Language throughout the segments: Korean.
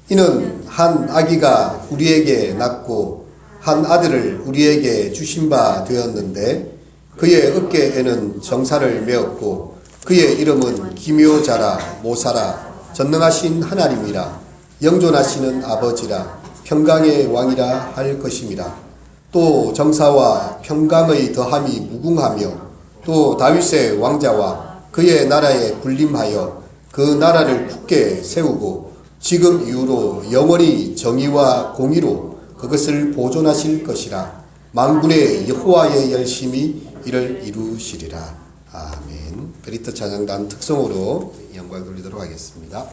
이는 한 아기가 우리에게 낳고 한 아들을 우리에게 주신 바 되었는데 그의 어깨에는 정사를 메었고 그의 이름은 기묘자라 모사라 전능하신 하나님이라 영존하시는 아버지라 평강의 왕이라 할 것임이라. 또 정사와 평강의 더함이 무궁하며 또 다윗의 왕자와 그의 나라에 군림하여 그 나라를 굳게 세우고 지금 이후로 영원히 정의와 공의로 그것을 보존하실 것이라. 만군의 여호와의 열심히 이를 이루시리라. 아멘. 그리스도 찬양단 특성으로 영광 돌리도록 하겠습니다.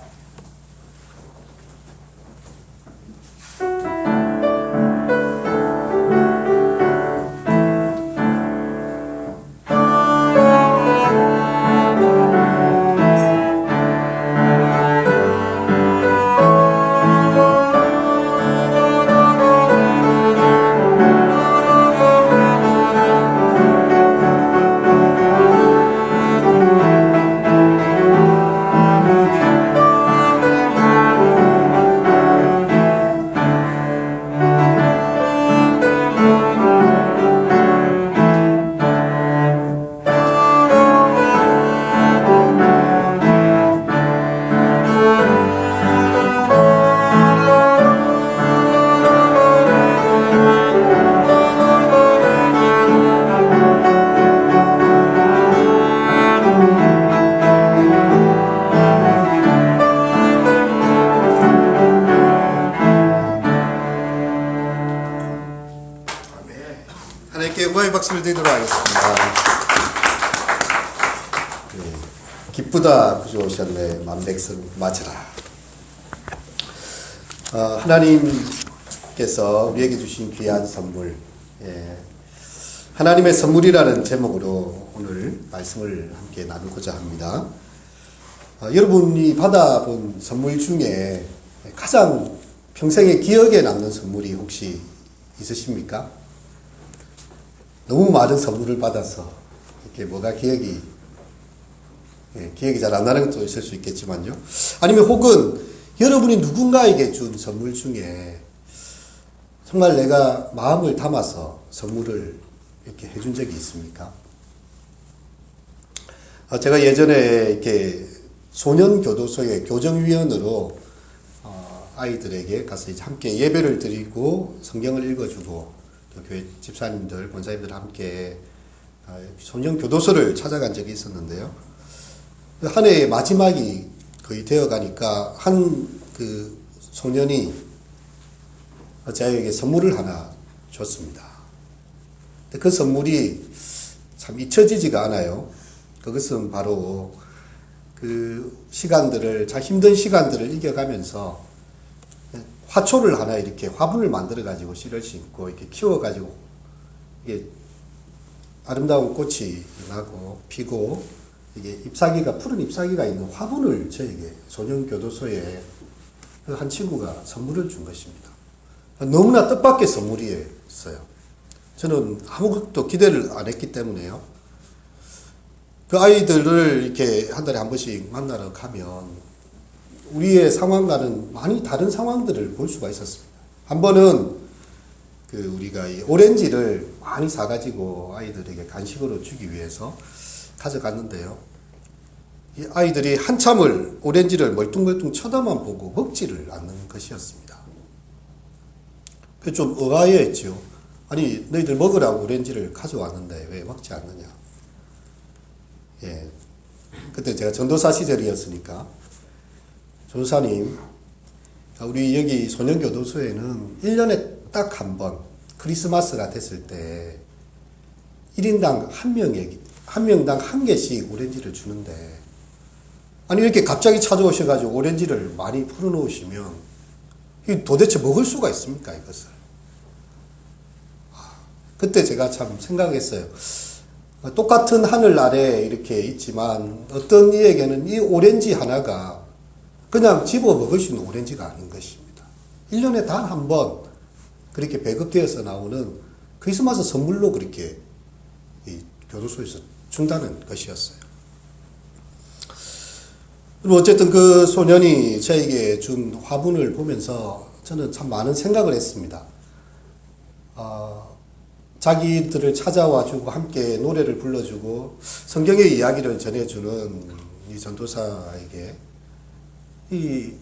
박수를 드리도록 하겠습니다. 네, 기쁘다 구주 오셨네 만백성 맞으라. 하나님께서 우리에게 주신 귀한 선물, 하나님의 선물이라는 제목으로 오늘 말씀을 함께 나누고자 합니다. 여러분이 받아본 선물 중에 가장 평생에 기억에 남는 선물이 혹시 있으십니까? 너무 많은 선물을 받아서 이렇게 뭐가 기억이 잘 안 나는 것도 있을 수 있겠지만요. 아니면 혹은 여러분이 누군가에게 준 선물 중에 정말 내가 마음을 담아서 선물을 이렇게 해준 적이 있습니까? 제가 예전에 이렇게 소년교도소의 교정위원으로 아이들에게 가서 이제 함께 예배를 드리고 성경을 읽어주고 교회 집사님들, 권사님들 함께 소년교도소를 찾아간 적이 있었는데요. 한 해의 마지막이 거의 되어 가니까 한 그 소년이 저에게 선물을 하나 줬습니다. 그 선물이 참 잊혀지지가 않아요. 그것은 바로 그 시간들을, 참 힘든 시간들을 이겨가면서 화초를 하나 이렇게 화분을 만들어가지고 씨를 심고 이렇게 키워가지고 이게 아름다운 꽃이 나고 피고 이게 잎사귀가, 푸른 잎사귀가 있는 화분을 저에게 소년교도소에 그 한 친구가 선물을 준 것입니다. 너무나 뜻밖의 선물이었어요. 저는 아무것도 기대를 안 했기 때문에요. 그 아이들을 이렇게 한 달에 한 번씩 만나러 가면 우리의 상황과는 많이 다른 상황들을 볼 수가 있었습니다. 한 번은 우리가 이 오렌지를 많이 사가지고 아이들에게 간식으로 주기 위해서 가져갔는데요. 이 아이들이 한참을 오렌지를 멀뚱멀뚱 쳐다만 보고 먹지를 않는 것이었습니다. 그래서 좀 의아해했죠. 아니, 너희들 먹으라고 오렌지를 가져왔는데 왜 먹지 않느냐. 그때 제가 전도사 시절이었으니까, 전도사님, 우리 여기 소년교도소에는 1년에 딱 한 번 크리스마스가 됐을 때 1인당 한 명당 한 개씩 오렌지를 주는데, 아니 이렇게 갑자기 찾아오셔가지고 오렌지를 많이 풀어놓으시면 도대체 먹을 수가 있습니까, 이것을? 그때 제가 참 생각했어요. 똑같은 하늘 아래 이렇게 있지만 어떤 이에게는 이 오렌지 하나가 그냥 집어 먹을 수 있는 오렌지가 아닌 것입니다. 1년에 단 한 번 그렇게 배급되어서 나오는 크리스마스 선물로 그렇게 이 교도소에서 준다는 것이었어요. 그리고 어쨌든 그 소년이 저에게 준 화분을 보면서 저는 참 많은 생각을 했습니다. 자기들을 찾아와주고 함께 노래를 불러주고 성경의 이야기를 전해주는 이 전도사에게 이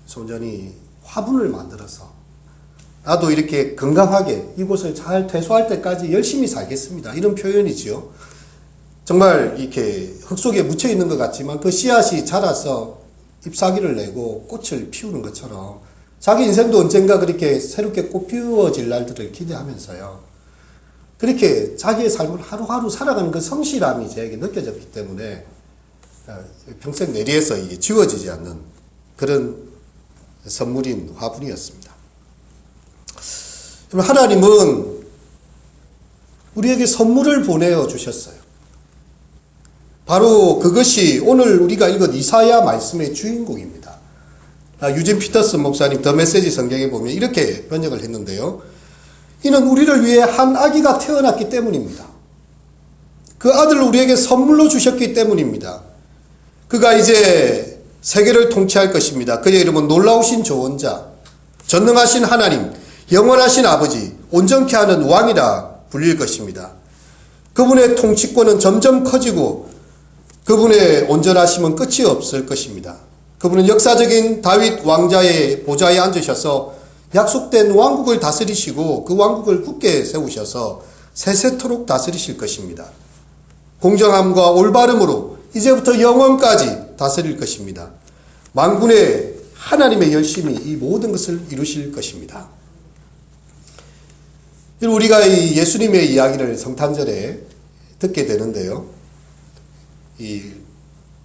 소년이 화분을 만들어서 나도 이렇게 건강하게 이곳을 잘 퇴소할 때까지 열심히 살겠습니다. 이런 표현이지요. 정말 이렇게 흙 속에 묻혀 있는 것 같지만 그 씨앗이 자라서 잎사귀를 내고 꽃을 피우는 것처럼 자기 인생도 언젠가 그렇게 새롭게 꽃 피워질 날들을 기대하면서요. 그렇게 자기의 삶을 하루하루 살아가는 그 성실함이 저에게 느껴졌기 때문에 평생 내리에서 이게 지워지지 않는 그런 선물인 화분이었습니다. 하나님은 우리에게 선물을 보내어 주셨어요. 바로 그것이 오늘 우리가 읽은 이사야 말씀의 주인공입니다. 유진 피터슨 목사님 더 메시지 성경에 보면 이렇게 번역을 했는데요. 이는 우리를 위해 한 아기가 태어났기 때문입니다. 그 아들을 우리에게 선물로 주셨기 때문입니다. 그가 이제 세계를 통치할 것입니다. 그의 이름은 놀라우신 조언자, 전능하신 하나님, 영원하신 아버지, 온전케 하는 왕이라 불릴 것입니다. 그분의 통치권은 점점 커지고 그분의 온전하심은 끝이 없을 것입니다. 그분은 역사적인 다윗 왕자의 보좌에 앉으셔서 약속된 왕국을 다스리시고 그 왕국을 굳게 세우셔서 세세토록 다스리실 것입니다. 공정함과 올바름으로 이제부터 영원까지 다스릴 것입니다. 만군의 하나님의 열심히 이 모든 것을 이루실 것입니다. 우리가 이 예수님의 이야기를 성탄절에 듣게 되는데요.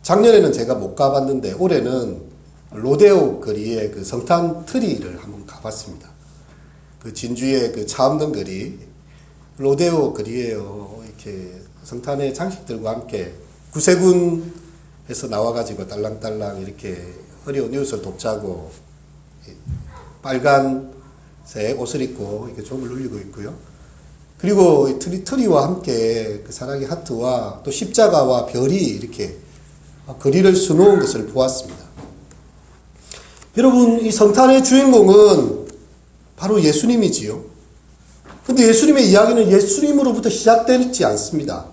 작년에는 제가 못 가봤는데 올해는 로데오 거리의 그 성탄 트리를 한번 가봤습니다. 그 진주의 그 차 없는 거리, 로데오 거리에요. 이렇게 성탄의 장식들과 함께 구세군에서 나와가지고 딸랑딸랑 이렇게 어려운 이웃을 돕자고 빨간색 옷을 입고 이렇게 종을 울리고 있고요. 그리고 트리와 함께 그 사랑의 하트와 또 십자가와 별이 이렇게 거리를 수놓은 것을 보았습니다. 여러분, 이 성탄의 주인공은 바로 예수님이지요. 근데 예수님의 이야기는 예수님으로부터 시작되지 않습니다.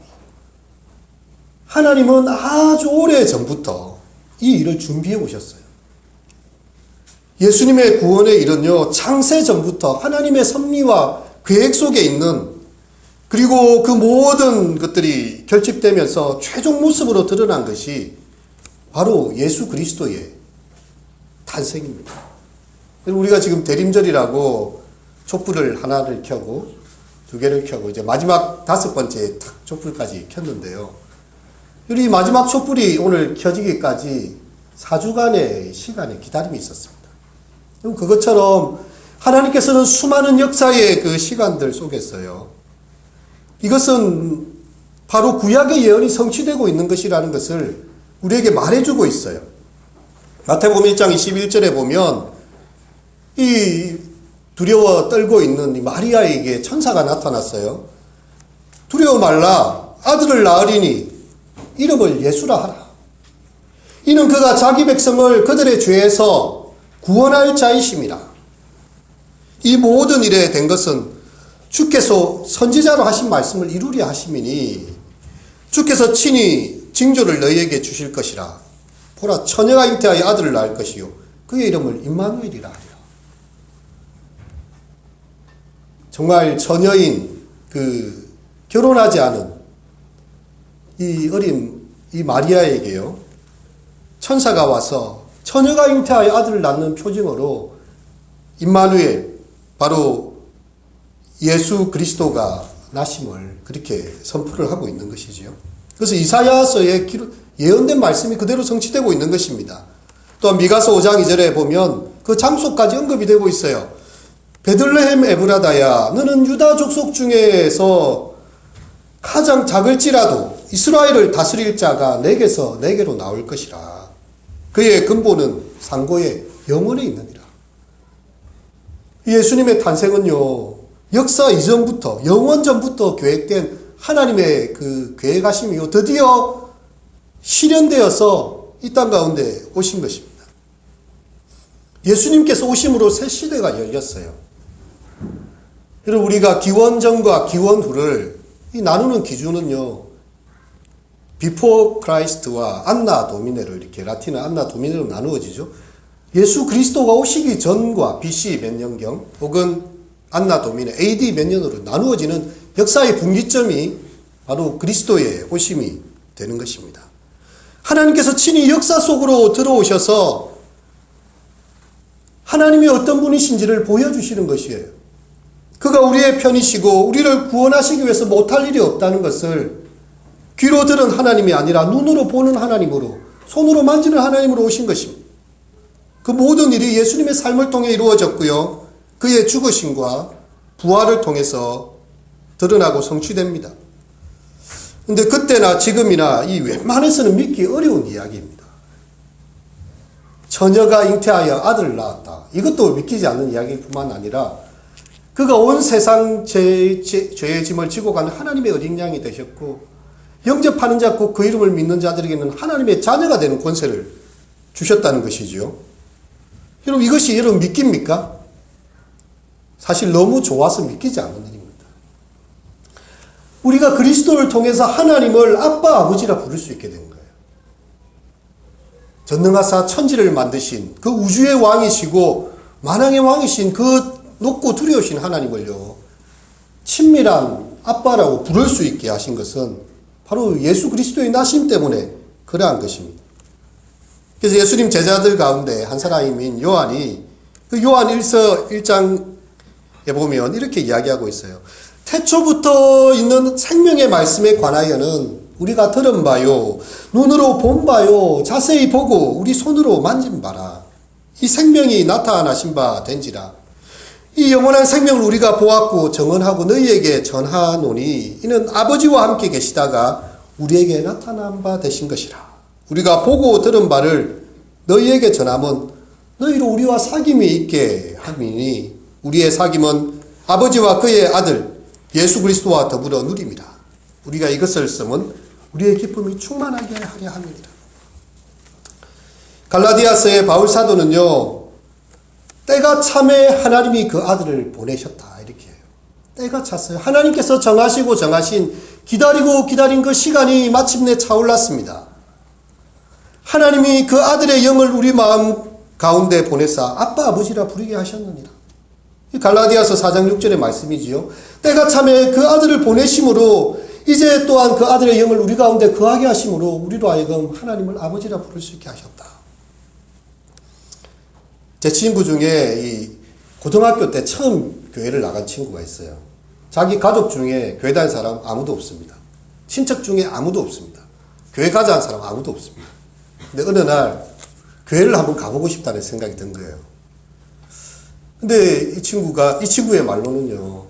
하나님은 아주 오래 전부터 이 일을 준비해 오셨어요. 예수님의 구원의 일은요, 창세 전부터 하나님의 섭리와 계획 속에 있는, 그리고 그 모든 것들이 결집되면서 최종 모습으로 드러난 것이 바로 예수 그리스도의 탄생입니다. 우리가 지금 대림절이라고 촛불을 하나를 켜고 두 개를 켜고 이제 마지막 5번째 촛불까지 켰는데요. 이 마지막 촛불이 오늘 켜지기까지 4주간의 시간의 기다림이 있었습니다. 그것처럼 하나님께서는 수많은 역사의 그 시간들 속에서요. 이것은 바로 구약의 예언이 성취되고 있는 것이라는 것을 우리에게 말해주고 있어요. 마태복음 1장 21절에 보면 이 두려워 떨고 있는 이 마리아에게 천사가 나타났어요. 두려워 말라, 아들을 낳으리니 이름을 예수라 하라. 이는 그가 자기 백성을 그들의 죄에서 구원할 자이심이라. 이 모든 일에 된 것은 주께서 선지자로 하신 말씀을 이루려 하심이니 주께서 친히 징조를 너희에게 주실 것이라. 보라, 처녀가 잉태하여 아들을 낳을 것이요 그의 이름을 임마누엘이라 하리라. 정말 처녀인 그 결혼하지 않은 이 어린 이 마리아에게요, 천사가 와서 처녀가 잉태하여 아들을 낳는 표징으로 임마누엘, 바로 예수 그리스도가 나심을 그렇게 선포를 하고 있는 것이지요. 그래서 이사야서에 예언된 말씀이 그대로 성취되고 있는 것입니다. 또한 미가서 5장 2절에 보면 그 장소까지 언급이 되고 있어요. 베들레헴 에브라다야, 너는 유다 족속 중에서 가장 작을지라도 이스라엘을 다스릴 자가 내게로 나올 것이라. 그의 근본은 상고의 영원에 있느니라. 예수님의 탄생은요, 역사 이전부터, 영원 전부터 계획된 하나님의 그 계획하심이요, 드디어 실현되어서 이 땅 가운데 오신 것입니다. 예수님께서 오심으로 새 시대가 열렸어요. 그리고 우리가 기원 전과 기원 후를 나누는 기준은요, 비포 크라이스트와 안나 도미네로, 이렇게 라틴어 안나 도미네로 나누어지죠. 예수 그리스도가 오시기 전과 BC 몇 년경 혹은 안나 도미네 AD 몇 년으로 나누어지는 역사의 분기점이 바로 그리스도의 오심이 되는 것입니다. 하나님께서 친히 역사 속으로 들어오셔서 하나님이 어떤 분이신지를 보여주시는 것이에요. 그가 우리의 편이시고 우리를 구원하시기 위해서 못할 일이 없다는 것을 귀로 들은 하나님이 아니라 눈으로 보는 하나님으로, 손으로 만지는 하나님으로 오신 것입니다. 그 모든 일이 예수님의 삶을 통해 이루어졌고요, 그의 죽으심과 부활을 통해서 드러나고 성취됩니다. 근데 그때나 지금이나 이 웬만해서는 믿기 어려운 이야기입니다. 처녀가 잉태하여 아들을 낳았다. 이것도 믿기지 않는 이야기뿐만 아니라 그가 온 세상 죄의 짐을 지고 가는 하나님의 어린 양이 되셨고, 영접하는 자 곧 그 이름을 믿는 자들에게는 하나님의 자녀가 되는 권세를 주셨다는 것이죠. 여러분, 이것이 여러분 믿깁니까? 사실 너무 좋아서 믿기지 않는 일입니다. 우리가 그리스도를 통해서 하나님을 아빠, 아버지라 부를 수 있게 된 거예요. 전능하사 천지를 만드신 그 우주의 왕이시고 만왕의 왕이신 그 높고 두려우신 하나님을요, 친밀한 아빠라고 부를 수 있게 하신 것은 바로 예수 그리스도의 나심 때문에 그러한 것입니다. 그래서 예수님 제자들 가운데 한 사람인 요한이 그 요한 1장에 보면 이렇게 이야기하고 있어요. 태초부터 있는 생명의 말씀에 관하여는 우리가 들은 바요, 눈으로 본 바요, 자세히 보고 우리 손으로 만진 바라. 이 생명이 나타나신 바 된지라. 이 영원한 생명을 우리가 보았고 정언하고 너희에게 전하노니 이는 아버지와 함께 계시다가 우리에게 나타난 바 되신 것이라. 우리가 보고 들은 바를 너희에게 전하면 너희로 우리와 사귐이 있게 함이니 우리의 사귐은 아버지와 그의 아들 예수 그리스도와 더불어 누립니다. 우리가 이것을 쓰면 우리의 기쁨이 충만하게 하려 함이니라. 갈라디아서의 바울 사도는요, 때가 참에 하나님이 그 아들을 보내셨다 이렇게 해요. 때가 찼어요. 하나님께서 정하시고 정하신, 기다리고 기다린 그 시간이 마침내 차올랐습니다. 하나님이 그 아들의 영을 우리 마음 가운데 보내사 아빠 아버지라 부르게 하셨느니라. 갈라디아서 4장 6절의 말씀이지요. 때가 참에 그 아들을 보내심으로 이제 또한 그 아들의 영을 우리 가운데 거하게 하심으로 우리로 하여금 하나님을 아버지라 부를 수 있게 하셨다. 제 친구 중에 이 고등학교 때 처음 교회를 나간 친구가 있어요. 자기 가족 중에 교회 다닌 사람 아무도 없습니다. 친척 중에 아무도 없습니다. 교회 가자는 사람 아무도 없습니다. 근데 어느 날 교회를 한번 가보고 싶다는 생각이 든 거예요. 근데 이 친구의 말로는요,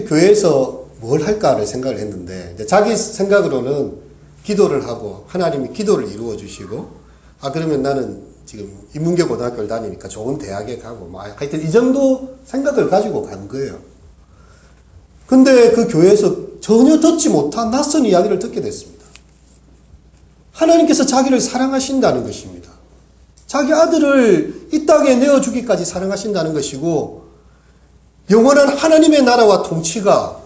교회에서 뭘 할까를 생각을 했는데, 자기 생각으로는 기도를 하고 하나님이 기도를 이루어 주시고, 그러면 나는 지금 인문계 고등학교를 다니니까 좋은 대학에 가고, 하여튼 이 정도 생각을 가지고 간 거예요. 근데 그 교회에서 전혀 듣지 못한 낯선 이야기를 듣게 됐습니다. 하나님께서 자기를 사랑하신다는 것입니다. 자기 아들을 이 땅에 내어주기까지 사랑하신다는 것이고, 영원한 하나님의 나라와 통치가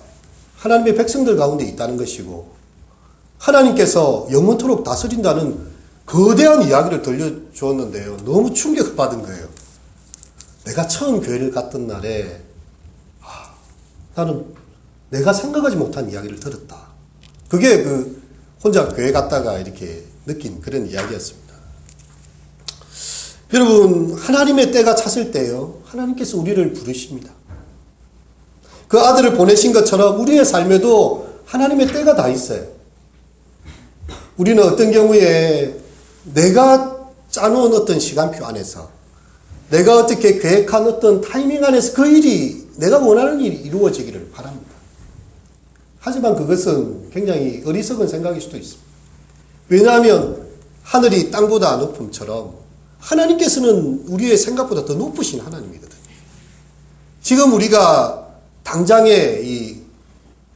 하나님의 백성들 가운데 있다는 것이고, 하나님께서 영원토록 다스린다는 거대한 이야기를 들려주었는데요, 너무 충격을 받은 거예요. 내가 처음 교회를 갔던 날에 나는 내가 생각하지 못한 이야기를 들었다. 그게 혼자 교회 갔다가 이렇게 느낀 그런 이야기였습니다. 여러분, 하나님의 때가 찼을 때요, 하나님께서 우리를 부르십니다. 그 아들을 보내신 것처럼 우리의 삶에도 하나님의 때가 다 있어요. 우리는 어떤 경우에 내가 짜놓은 어떤 시간표 안에서, 내가 어떻게 계획한 어떤 타이밍 안에서 그 일이, 내가 원하는 일이 이루어지기를 바랍니다. 하지만 그것은 굉장히 어리석은 생각일 수도 있습니다. 왜냐하면 하늘이 땅보다 높음처럼 하나님께서는 우리의 생각보다 더 높으신 하나님이거든요. 지금 우리가 당장에 이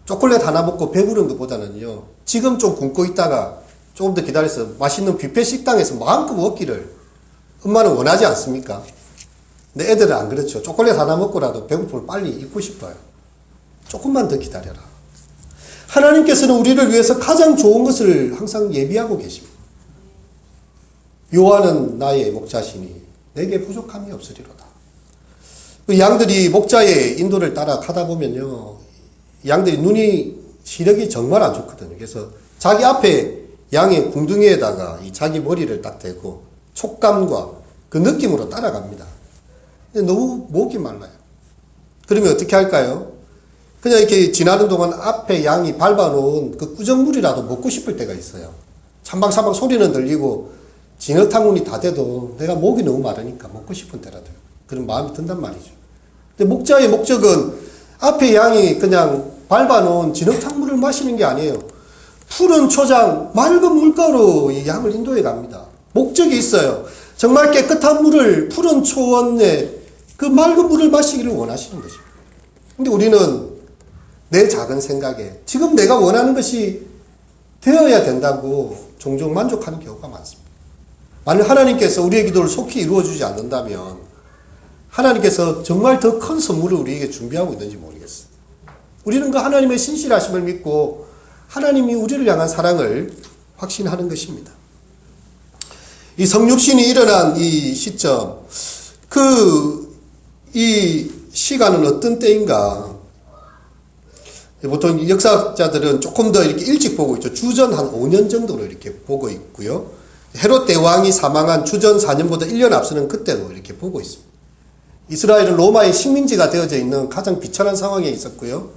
초콜릿 하나 먹고 배부른 것보다는요, 지금 좀 굶고 있다가 조금 더 기다려서 맛있는 뷔페 식당에서 마음껏 먹기를 엄마는 원하지 않습니까? 근데 애들은 안 그렇죠. 초콜릿 하나 먹고라도 배고픔을 빨리 잊고 싶어요. 조금만 더 기다려라. 하나님께서는 우리를 위해서 가장 좋은 것을 항상 예비하고 계십니다. 여호와는 나의 목자시니 내게 부족함이 없으리로다. 그 양들이 목자의 인도를 따라 가다 보면요, 양들이 눈이 시력이 정말 안 좋거든요. 그래서 자기 앞에 양의 궁둥이에다가 이 자기 머리를 딱 대고 촉감과 그 느낌으로 따라갑니다. 근데 너무 목이 말라요. 그러면 어떻게 할까요? 그냥 이렇게 지나는 동안 앞에 양이 밟아놓은 그 꾸정물이라도 먹고 싶을 때가 있어요. 찬방찬방 소리는 들리고 진흙탕문이 다 돼도 내가 목이 너무 마르니까 먹고 싶은 때라도 그런 마음이 든단 말이죠. 근데 목자의 목적은 앞에 양이 그냥 밟아놓은 진흙탕물을 마시는 게 아니에요. 푸른 초장, 맑은 물가로 이 양을 인도해 갑니다. 목적이 있어요. 정말 깨끗한 물을, 푸른 초원에 그 맑은 물을 마시기를 원하시는 것입니다. 근데 우리는 내 작은 생각에 지금 내가 원하는 것이 되어야 된다고 종종 만족하는 경우가 많습니다. 만약 하나님께서 우리의 기도를 속히 이루어주지 않는다면 하나님께서 정말 더 큰 선물을 우리에게 준비하고 있는지 모르겠어요. 우리는 그 하나님의 신실하심을 믿고 하나님이 우리를 향한 사랑을 확신하는 것입니다. 이 성육신이 일어난 이 시점, 이 시간은 어떤 때인가? 보통 역사학자들은 조금 더 이렇게 일찍 보고 있죠. 주전 한 5년 정도로 이렇게 보고 있고요. 헤롯 대왕이 사망한 주전 4년보다 1년 앞서는 그때로 이렇게 보고 있습니다. 이스라엘은 로마의 식민지가 되어져 있는 가장 비천한 상황에 있었고요.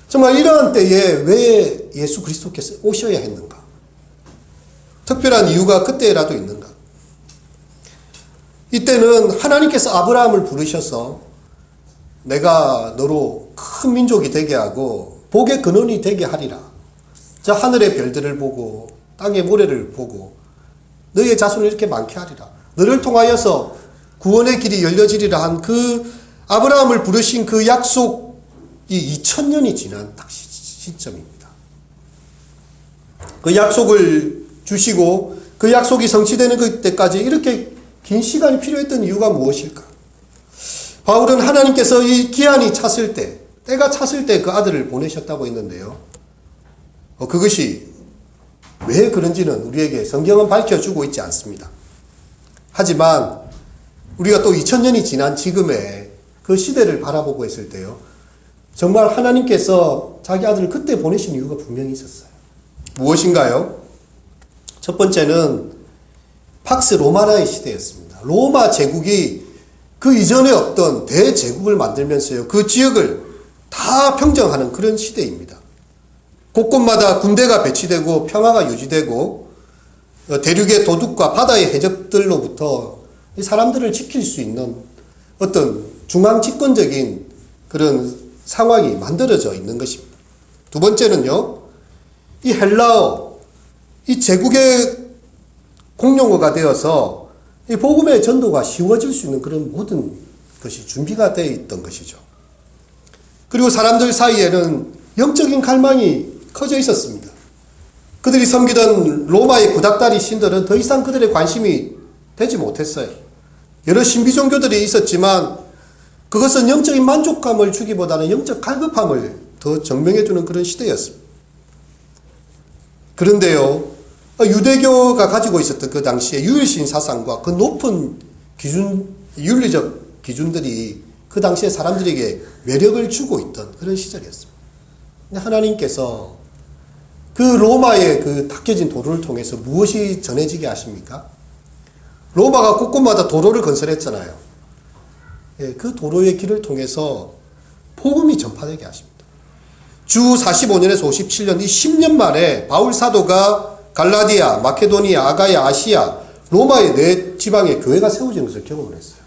정말 이러한 때에 왜 예수 그리스도께서 오셔야 했는가? 특별한 이유가 그때라도 있는가? 이때는 하나님께서 아브라함을 부르셔서 내가 너로 큰 민족이 되게 하고 복의 근원이 되게 하리라. 저 하늘의 별들을 보고 땅의 모래를 보고 너의 자손을 이렇게 많게 하리라. 너를 통하여서 구원의 길이 열려지리라 한 그 아브라함을 부르신 그 약속이 2000년이 지난 딱 시점입니다. 그 약속을 주시고 그 약속이 성취되는 그때까지 이렇게 긴 시간이 필요했던 이유가 무엇일까? 바울은 하나님께서 이 기한이 찼을 때, 때가 찼을 때 그 아들을 보내셨다고 했는데요. 그것이 왜 그런지는 우리에게 성경은 밝혀주고 있지 않습니다. 하지만 우리가 또 2000년이 지난 지금의 그 시대를 바라보고 있을 때요, 정말 하나님께서 자기 아들을 그때 보내신 이유가 분명히 있었어요. 무엇인가요? 첫 번째는 팍스 로마나의 시대였습니다. 로마 제국이 그 이전에 없던 대제국을 만들면서요, 그 지역을 다 평정하는 그런 시대입니다. 곳곳마다 군대가 배치되고 평화가 유지되고 대륙의 도둑과 바다의 해적들로부터 사람들을 지킬 수 있는 어떤 중앙 집권적인 그런 상황이 만들어져 있는 것입니다. 두 번째는요, 이 헬라어, 이 제국의 공용어가 되어서 이 복음의 전도가 쉬워질 수 있는 그런 모든 것이 준비가 되어 있던 것이죠. 그리고 사람들 사이에는 영적인 갈망이 커져 있었습니다. 그들이 섬기던 로마의 구닥다리 신들은 더 이상 그들의 관심이 되지 못했어요. 여러 신비 종교들이 있었지만 그것은 영적인 만족감을 주기보다는 영적 갈급함을 더 증명해주는 그런 시대였습니다. 그런데요, 유대교가 가지고 있었던 그 당시에 유일신 사상과 그 높은 기준, 윤리적 기준들이 그 당시에 사람들에게 매력을 주고 있던 그런 시절이었습니다. 근데 하나님께서 그 로마의 그 닦여진 도로를 통해서 무엇이 전해지게 하십니까? 로마가 곳곳마다 도로를 건설했잖아요. 예, 그 도로의 길을 통해서 복음이 전파되게 하십니다. 주 45년에서 57년, 이 10년 만에 바울 사도가 갈라디아, 마케도니아, 아가야, 아시아, 로마의 네 지방에 교회가 세워지는 것을 경험을 했어요.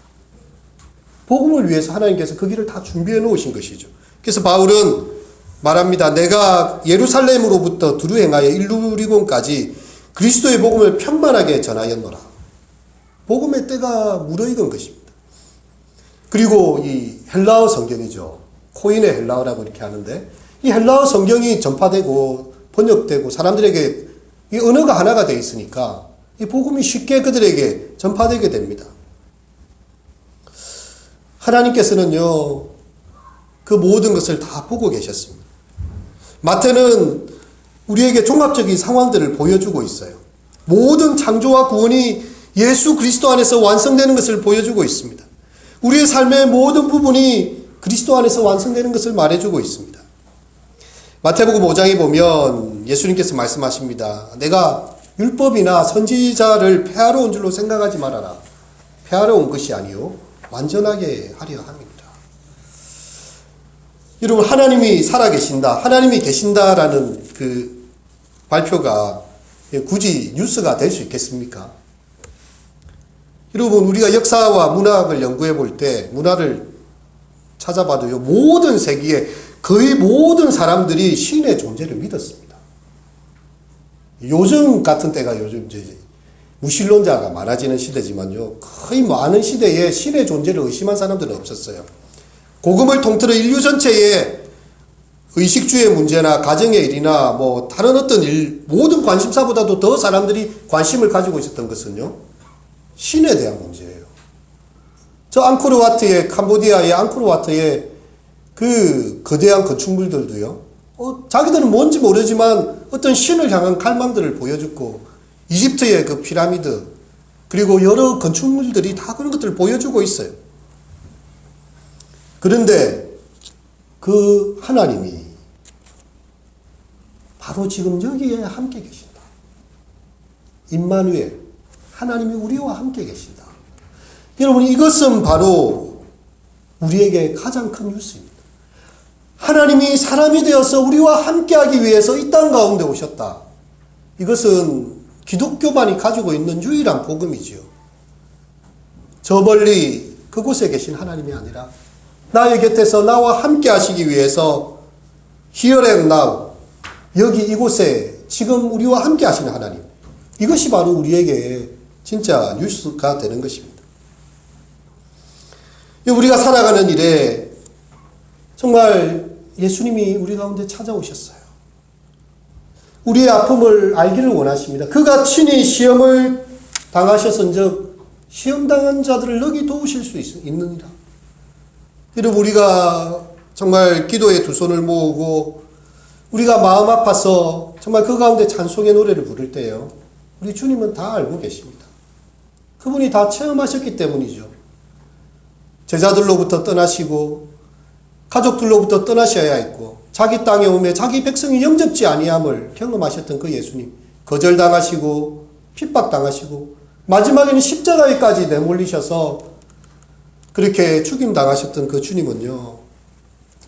복음을 위해서 하나님께서 그 길을 다 준비해 놓으신 것이죠. 그래서 바울은 말합니다. 내가 예루살렘으로부터 두루 행하여 일루리곤까지 그리스도의 복음을 편만하게 전하였노라. 복음의 때가 무르익은 것입니다. 그리고 이 헬라어 성경이죠. 코인의 헬라어라고 이렇게 하는데 이 헬라어 성경이 전파되고 번역되고 사람들에게 이 언어가 하나가 되어 있으니까 이 복음이 쉽게 그들에게 전파되게 됩니다. 하나님께서는요, 그 모든 것을 다 보고 계셨습니다. 마태는 우리에게 종합적인 상황들을 보여주고 있어요. 모든 창조와 구원이 예수 그리스도 안에서 완성되는 것을 보여주고 있습니다. 우리의 삶의 모든 부분이 그리스도 안에서 완성되는 것을 말해주고 있습니다. 마태복음 5장에 보면 예수님께서 말씀하십니다. 내가 율법이나 선지자를 폐하러 온 줄로 생각하지 말아라. 폐하러 온 것이 아니요 완전하게 하려 합니다. 여러분, 하나님이 살아계신다, 하나님이 계신다라는 그 발표가 굳이 뉴스가 될 수 있겠습니까? 여러분, 우리가 역사와 문학을 연구해 볼 때, 문화를 찾아봐도요, 모든 세기에 거의 모든 사람들이 신의 존재를 믿었습니다. 요즘 같은 때가 요즘 이제 무신론자가 많아지는 시대지만요, 거의 많은 시대에 신의 존재를 의심한 사람들은 없었어요. 복음을 통틀어 인류 전체에 의식주의 문제나 가정의 일이나 뭐 다른 어떤 일, 모든 관심사보다도 더 사람들이 관심을 가지고 있었던 것은요, 신에 대한 문제예요. 저 앙코르와트의, 캄보디아의 앙코르와트의 그 거대한 건축물들도요, 자기들은 뭔지 모르지만 어떤 신을 향한 갈망들을 보여주고, 이집트의 그 피라미드, 그리고 여러 건축물들이 다 그런 것들을 보여주고 있어요. 그런데 그 하나님이 바로 지금 여기에 함께 계신다. 임마누엘, 하나님이 우리와 함께 계신다. 여러분, 이것은 바로 우리에게 가장 큰 뉴스입니다. 하나님이 사람이 되어서 우리와 함께하기 위해서 이 땅 가운데 오셨다. 이것은 기독교만이 가지고 있는 유일한 복음이지요. 저 멀리 그곳에 계신 하나님이 아니라 나의 곁에서 나와 함께 하시기 위해서 here and now, 여기 이곳에 지금 우리와 함께 하시는 하나님, 이것이 바로 우리에게 진짜 뉴스가 되는 것입니다. 우리가 살아가는 일에 정말 예수님이 우리 가운데 찾아오셨어요. 우리의 아픔을 알기를 원하십니다. 그가 친히 시험을 당하셨은즉 시험당한 자들을 너희 도우실 수 있느니라. 여러분, 우리가 정말 기도에 두 손을 모으고 우리가 마음 아파서 정말 그 가운데 찬송의 노래를 부를 때요, 우리 주님은 다 알고 계십니다. 그분이 다 체험하셨기 때문이죠. 제자들로부터 떠나시고 가족들로부터 떠나셔야 했고 자기 땅에 오며 자기 백성이 영접지 아니함을 경험하셨던 그 예수님, 거절당하시고 핍박당하시고 마지막에는 십자가에까지 내몰리셔서 그렇게 죽임당하셨던 그 주님은요,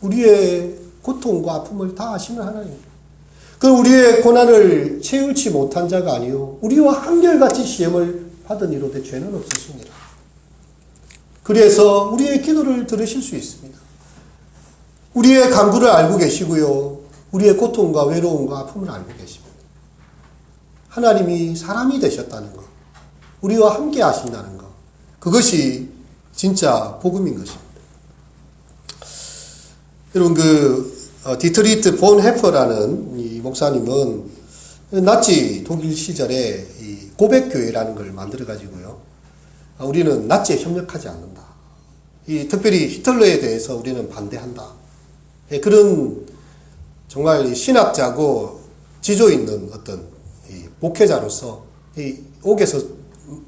우리의 고통과 아픔을 다 아시는 하나님입니다. 그 우리의 고난을 채울치 못한 자가 아니요 우리와 한결같이 시험을 받은 이로되 죄는 없으십니다. 그래서 우리의 기도를 들으실 수 있습니다. 우리의 간구를 알고 계시고요, 우리의 고통과 외로움과 아픔을 알고 계십니다. 하나님이 사람이 되셨다는 것, 우리와 함께 하신다는 것, 그것이 진짜 복음인 것입니다. 여러분, 디트리트 본 헤퍼라는 이 목사님은 나치 독일 시절에 이 고백교회라는 걸 만들어가지고요, 우리는 나치에 협력하지 않는다. 특별히 히틀러에 대해서 우리는 반대한다. 그런 정말 신학자고 지조 있는 어떤 목회자로서 이 옥에서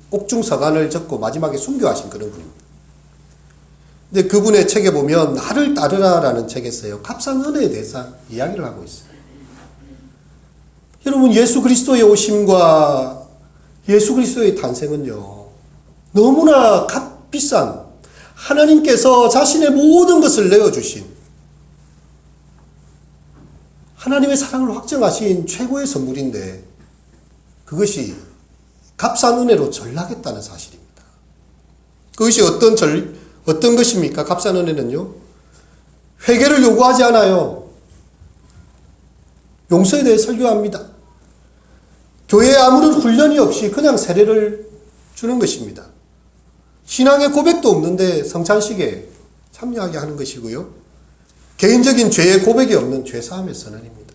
옥중서간을 적고 마지막에 순교하신 그런 분입니다. 근데 그분의 책에 보면 나를 따르라라는 책에서요, 값싼 은혜에 대해서 이야기를 하고 있어요. 여러분, 예수 그리스도의 오심과 예수 그리스도의 탄생은요, 너무나 값비싼 하나님께서 자신의 모든 것을 내어주신 하나님의 사랑을 확정하신 최고의 선물인데, 그것이 값싼 은혜로 전락했다는 사실입니다. 그것이 어떤 것입니까? 값싼 은혜는요, 회개를 요구하지 않아요. 용서에 대해 설교합니다. 교회에 아무런 훈련이 없이 그냥 세례를 주는 것입니다. 신앙의 고백도 없는데 성찬식에 참여하게 하는 것이고요, 개인적인 죄의 고백이 없는 죄사함의 선언입니다.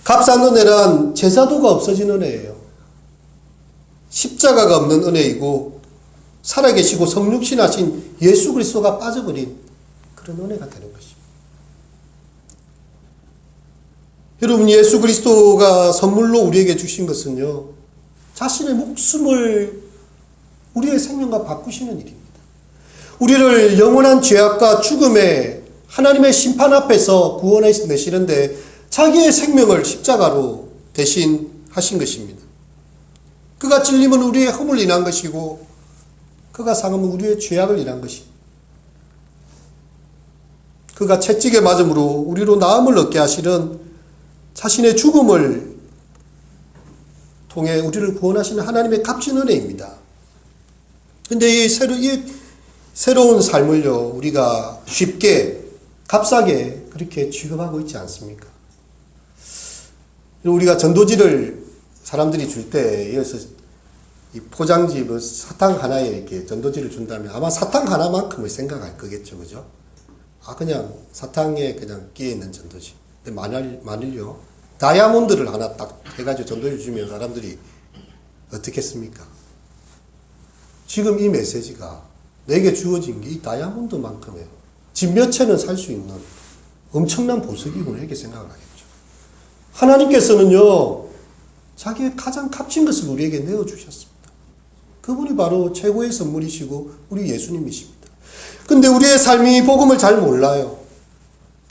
값싼 은혜란 제사도가 없어진 은혜예요. 십자가가 없는 은혜이고 살아계시고 성육신하신 예수 그리스도가 빠져버린 그런 은혜가 되는 것입니다. 여러분, 예수 그리스도가 선물로 우리에게 주신 것은요, 자신의 목숨을 우리의 생명과 바꾸시는 일입니다. 우리를 영원한 죄악과 죽음의 하나님의 심판 앞에서 구원해내시는데 자기의 생명을 십자가로 대신하신 것입니다. 그가 찔림은 우리의 흠을 인한 것이고 그가 상함은 우리의 죄악을 인한 것입니다. 그가 채찍에 맞음으로 우리로 나음을 얻게 하시는 자신의 죽음을 통해 우리를 구원하시는 하나님의 값진 은혜입니다. 그런데 이 새로운 삶을요, 우리가 쉽게 값싸게 그렇게 취급하고 있지 않습니까? 우리가 전도지를 사람들이 줄 때, 이어서 이 포장지, 사탕 하나에 이렇게 전도지를 준다면 아마 사탕 하나만큼을 생각할 거겠죠, 그죠? 그냥 사탕에 그냥 끼어 있는 전도지. 근데 만일요, 다이아몬드를 하나 딱 해가지고 전도지 주면 사람들이 어떻게 했습니까? 지금 이 메시지가 내게 주어진 게 이 다이아몬드만큼의 집 몇 채는 살 수 있는 엄청난 보석이구나, 이렇게 생각을 하겠죠. 하나님께서는요, 자기의 가장 값진 것을 우리에게 내어주셨습니다. 그분이 바로 최고의 선물이시고 우리 예수님이십니다. 근데 우리의 삶이 복음을 잘 몰라요.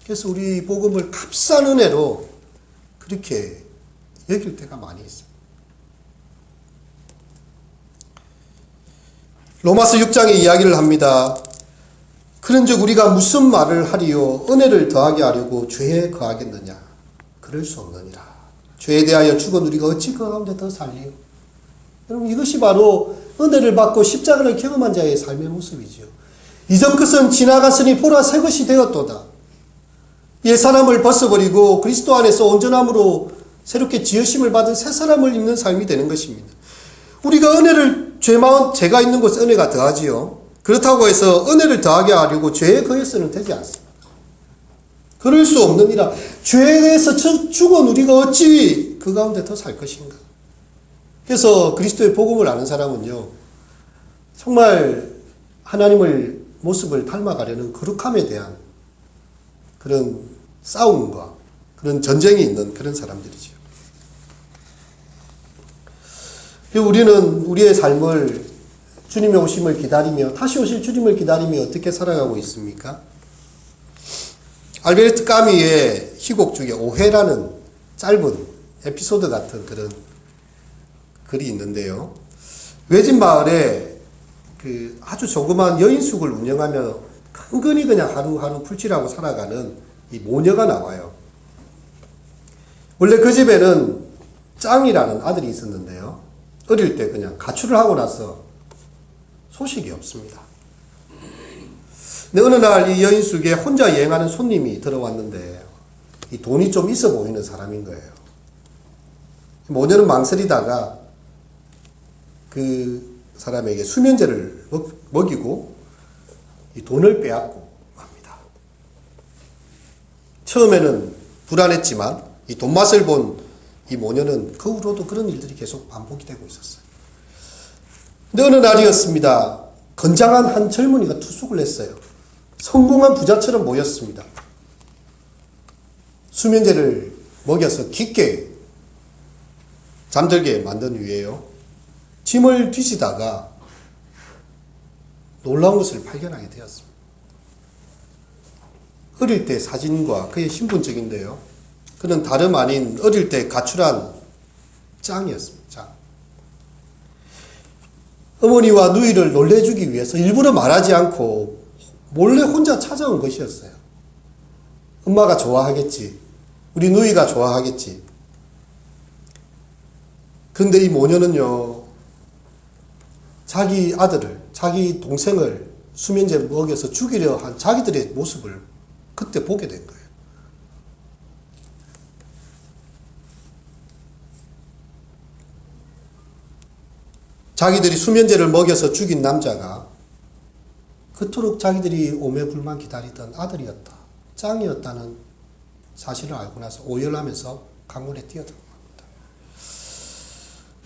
그래서 우리 복음을 값싼 은혜로 그렇게 여길 때가 많이 있습니다. 로마서 6장에 이야기를 합니다. 그런즉 우리가 무슨 말을 하리요? 은혜를 더하게 하려고 죄에 거하겠느냐? 그럴 수 없느니라. 죄에 대하여 죽은 우리가 어찌 그 가운데 더 살리요? 여러분, 이것이 바로 은혜를 받고 십자가를 경험한 자의 삶의 모습이죠. 이전 것은 지나갔으니 보라 새 것이 되었도다. 옛 사람을 벗어버리고 그리스도 안에서 온전함으로 새롭게 지으심을 받은 새 사람을 입는 삶이 되는 것입니다. 우리가 은혜를 죄가 있는 곳에 은혜가 더하지요. 그렇다고 해서 은혜를 더하게 하려고 죄에 거해서는 되지 않습니다. 그럴 수 없느니라. 죄에 대해서 죽은 우리가 어찌 그 가운데 더 살 것인가. 그래서 그리스도의 복음을 아는 사람은요, 정말 하나님을 모습을 닮아가려는 거룩함에 대한 그런 싸움과 그런 전쟁이 있는 그런 사람들이죠. 우리는 우리의 삶을 주님의 오심을 기다리며, 다시 오실 주님을 기다리며 어떻게 살아가고 있습니까? 알베르트 까미의 희곡 중에 오해라는 짧은 에피소드 같은 그런 글이 있는데요. 외진 마을에 그 아주 조그만 여인숙을 운영하며 근근히 그냥 하루하루 풀칠하고 살아가는 이 모녀가 나와요. 원래 그 집에는 짱이라는 아들이 있었는데요. 어릴 때 그냥 가출을 하고 나서 소식이 없습니다. 근데 어느 날 이 여인숙에 혼자 여행하는 손님이 들어왔는데 이 돈이 좀 있어 보이는 사람인 거예요. 모녀는 망설이다가 그 사람에게 수면제를 먹이고 이 돈을 빼앗고 갑니다. 처음에는 불안했지만 이 돈 맛을 본 이 모녀는 그 후로도 그런 일들이 계속 반복이 되고 있었어요. 근데 어느 날이었습니다. 건장한 한 젊은이가 투숙을 했어요. 성공한 부자처럼 보였습니다. 수면제를 먹여서 깊게 잠들게 만든 후에요, 짐을 뒤지다가 놀라운 것을 발견하게 되었습니다. 어릴 때 사진과 그의 신분증인데요, 그는 다름 아닌 어릴 때 가출한 짱이었습니다. 짱. 어머니와 누이를 놀래주기 위해서 일부러 말하지 않고 몰래 혼자 찾아온 것이었어요. 엄마가 좋아하겠지. 우리 누이가 좋아하겠지. 그런데 이 모녀는요, 자기 아들을, 자기 동생을 수면제 먹여서 죽이려 한 자기들의 모습을 그때 보게 된 거예요. 자기들이 수면제를 먹여서 죽인 남자가 그토록 자기들이 오매불만 기다리던 아들이었다, 짱이었다는 사실을 알고 나서 오열하면서 강물에 뛰어들어갑니다.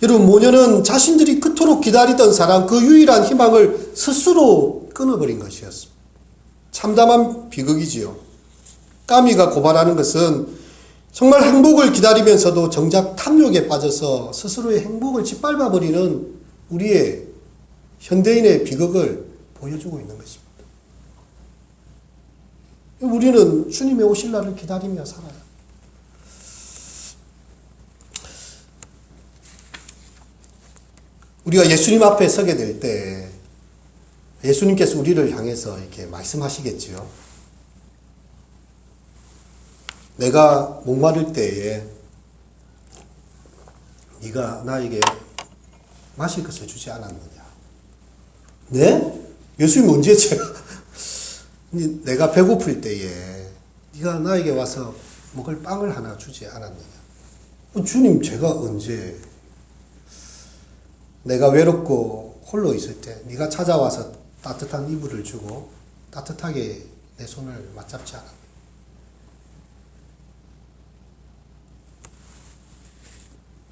여러분, 모녀는 자신들이 그토록 기다리던 사랑, 그 유일한 희망을 스스로 끊어버린 것이었습니다. 참담한 비극이지요. 까미가 고발하는 것은 정말 행복을 기다리면서도 정작 탐욕에 빠져서 스스로의 행복을 짓밟아버리는 우리의 현대인의 비극을 보여주고 있는 것입니다. 우리는 주님의 오실 날을 기다리며 살아요. 우리가 예수님 앞에 서게 될 때 예수님께서 우리를 향해서 이렇게 말씀하시겠지요. 내가 목마를 때에 네가 나에게 마실 것을 주지 않았느냐. 네? 예수님 언제 제가 내가 배고플 때에 네가 나에게 와서 먹을 빵을 하나 주지 않았느냐. 주님, 제가 언제 내가 외롭고 홀로 있을 때 네가 찾아와서 따뜻한 이불을 주고 따뜻하게 내 손을 맞잡지 않았느냐.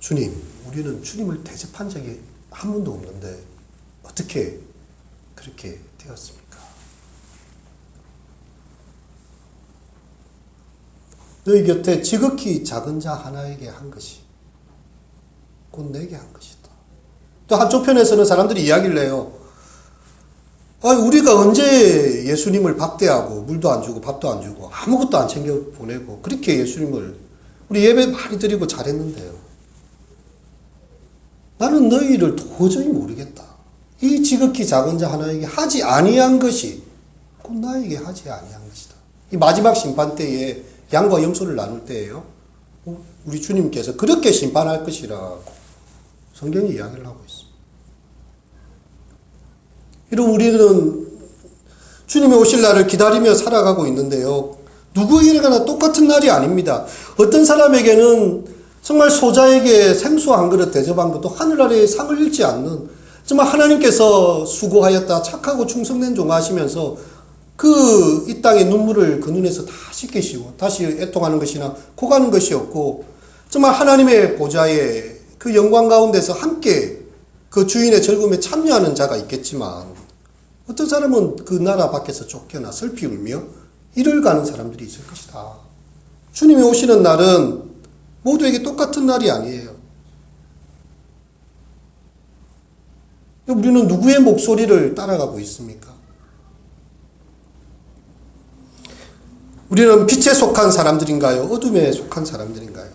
주님, 우리는 주님을 대접한 적이 한 번도 없는데 어떻게 그렇게 되었습니까? 너희 곁에 지극히 작은 자 하나에게 한 것이 곧 내게 한 것이다. 또 한쪽 편에서는 사람들이 이야기를 해요. 우리가 언제 예수님을 박대하고 물도 안 주고 밥도 안 주고 아무것도 안 챙겨 보내고 그렇게 예수님을 우리 예배 많이 드리고 잘했는데요. 나는 너희를 도저히 모르겠다. 이 지극히 작은 자 하나에게 하지 아니한 것이 곧 나에게 하지 아니한 것이다. 이 마지막 심판 때에 양과 염소를 나눌 때예요. 우리 주님께서 그렇게 심판할 것이라고 성경이 이야기를 하고 있습니다. 이런 우리는 주님의 오실 날을 기다리며 살아가고 있는데요. 누구에게나 똑같은 날이 아닙니다. 어떤 사람에게는 정말 소자에게 생수 한 그릇 대접한 것도 하늘 아래에 상을 잃지 않는, 정말 하나님께서 수고하였다, 착하고 충성된 종아 하시면서 이 땅의 눈물을 그 눈에서 다 씻기시고 다시 애통하는 것이나 코가는 것이 없고 정말 하나님의 보좌에 그 영광 가운데서 함께 그 주인의 즐거움에 참여하는 자가 있겠지만, 어떤 사람은 그 나라 밖에서 쫓겨나 슬피 울며 이를 가는 사람들이 있을 것이다. 주님이 오시는 날은 모두에게 똑같은 날이 아니에요. 우리는 누구의 목소리를 따라가고 있습니까? 우리는 빛에 속한 사람들인가요? 어둠에 속한 사람들인가요?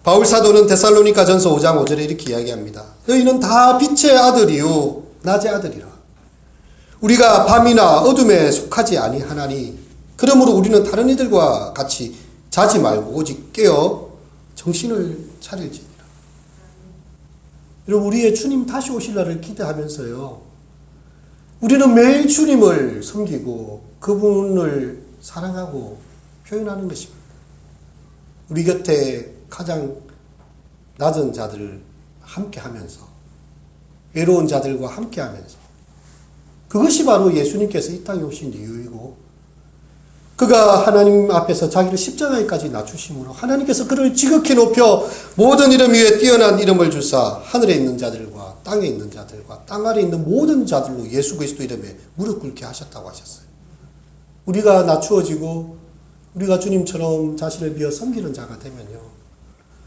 바울 사도는 데살로니가 전서 5장 5절에 이렇게 이야기합니다. 너희는 다 빛의 아들이요 낮의 아들이라. 우리가 밤이나 어둠에 속하지 아니하나니 그러므로 우리는 다른 이들과 같이 자지 말고 오직 깨어 정신을 차릴지니라. 여러분, 우리의 주님 다시 오실 날을 기대하면서요, 우리는 매일 주님을 섬기고 그분을 사랑하고 표현하는 것입니다. 우리 곁에 가장 낮은 자들을 함께 하면서, 외로운 자들과 함께 하면서, 그것이 바로 예수님께서 이 땅에 오신 이유이고, 그가 하나님 앞에서 자기를 십자가에까지 낮추심으로 하나님께서 그를 지극히 높여 모든 이름 위에 뛰어난 이름을 주사 하늘에 있는 자들과 땅에 있는 자들과 땅 아래에 있는 모든 자들로 예수 그리스도 이름에 무릎 꿇게 하셨다고 하셨어요. 우리가 낮추어지고 우리가 주님처럼 자신을 비워 섬기는 자가 되면요,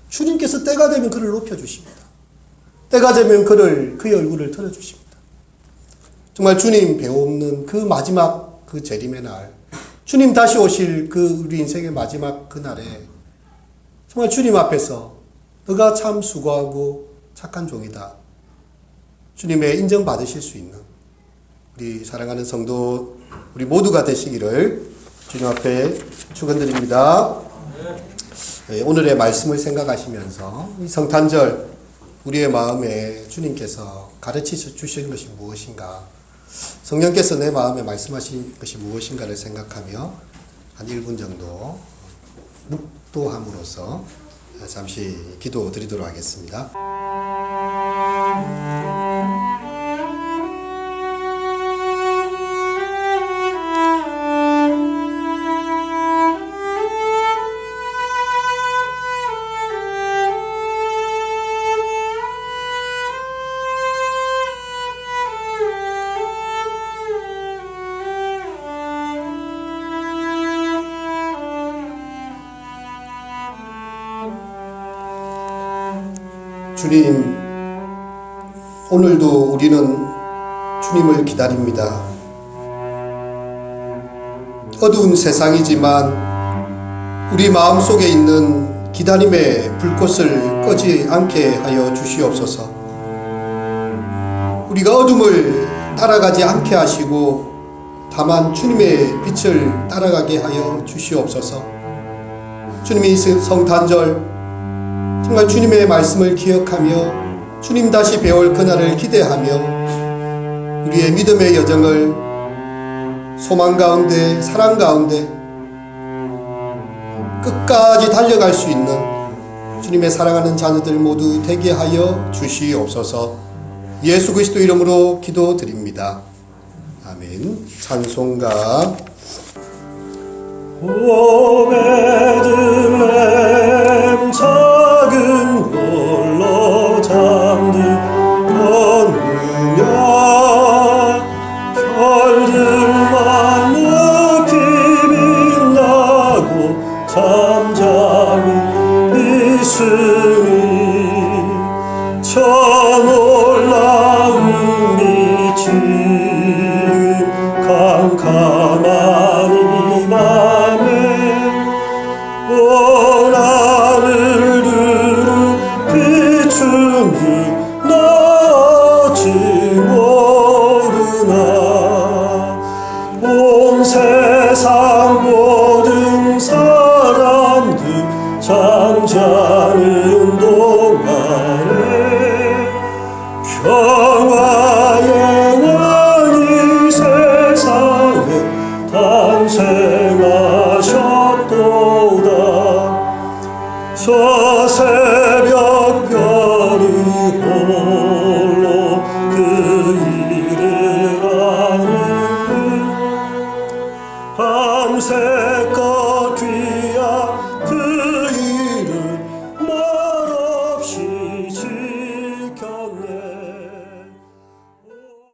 주님께서 때가 되면 그를 높여주십니다. 때가 되면 그의 얼굴을 들어주십니다. 정말 주님 배없는 그 마지막 그 재림의 날, 주님 다시 오실 우리 인생의 마지막 그날에 정말 주님 앞에서 너가 참 수고하고 착한 종이다, 주님의 인정받으실 수 있는 우리 사랑하는 성도 우리 모두가 되시기를 주님 앞에 축원드립니다. 오늘의 말씀을 생각하시면서 이 성탄절 우리의 마음에 주님께서 가르치셔 주신 것이 무엇인가, 성령께서 내 마음에 말씀하신 것이 무엇인가를 생각하며 한 1분 정도 묵도함으로써 잠시 기도 드리도록 하겠습니다. 주님, 오늘도 우리는 주님을 기다립니다. 어두운 세상이지만 우리 마음속에 있는 기다림의 불꽃을 꺼지 않게 하여 주시옵소서. 우리가 어둠을 따라가지 않게 하시고 다만 주님의 빛을 따라가게 하여 주시옵소서. 주님이 성탄절 정말 주님의 말씀을 기억하며 주님 다시 배울 그날을 기대하며 우리의 믿음의 여정을 소망 가운데 사랑 가운데 끝까지 달려갈 수 있는 주님의 사랑하는 자녀들 모두 되게 하여 주시옵소서. 예수 그리스도 이름으로 기도드립니다. 아멘. 찬송가 오 베들레헴 작은 홀로 잠든 건우냐 별들만 높이 빛나고 잠잠히 있으니 저 놀라운 빛이 캄캄한 이 밤에 온 하늘들을 비춘 듯 나지 모르나 온 세상 모든 사람들 잠자는 동안에 평화의 왕이 세상에 탄생하셨도다. 저 새벽별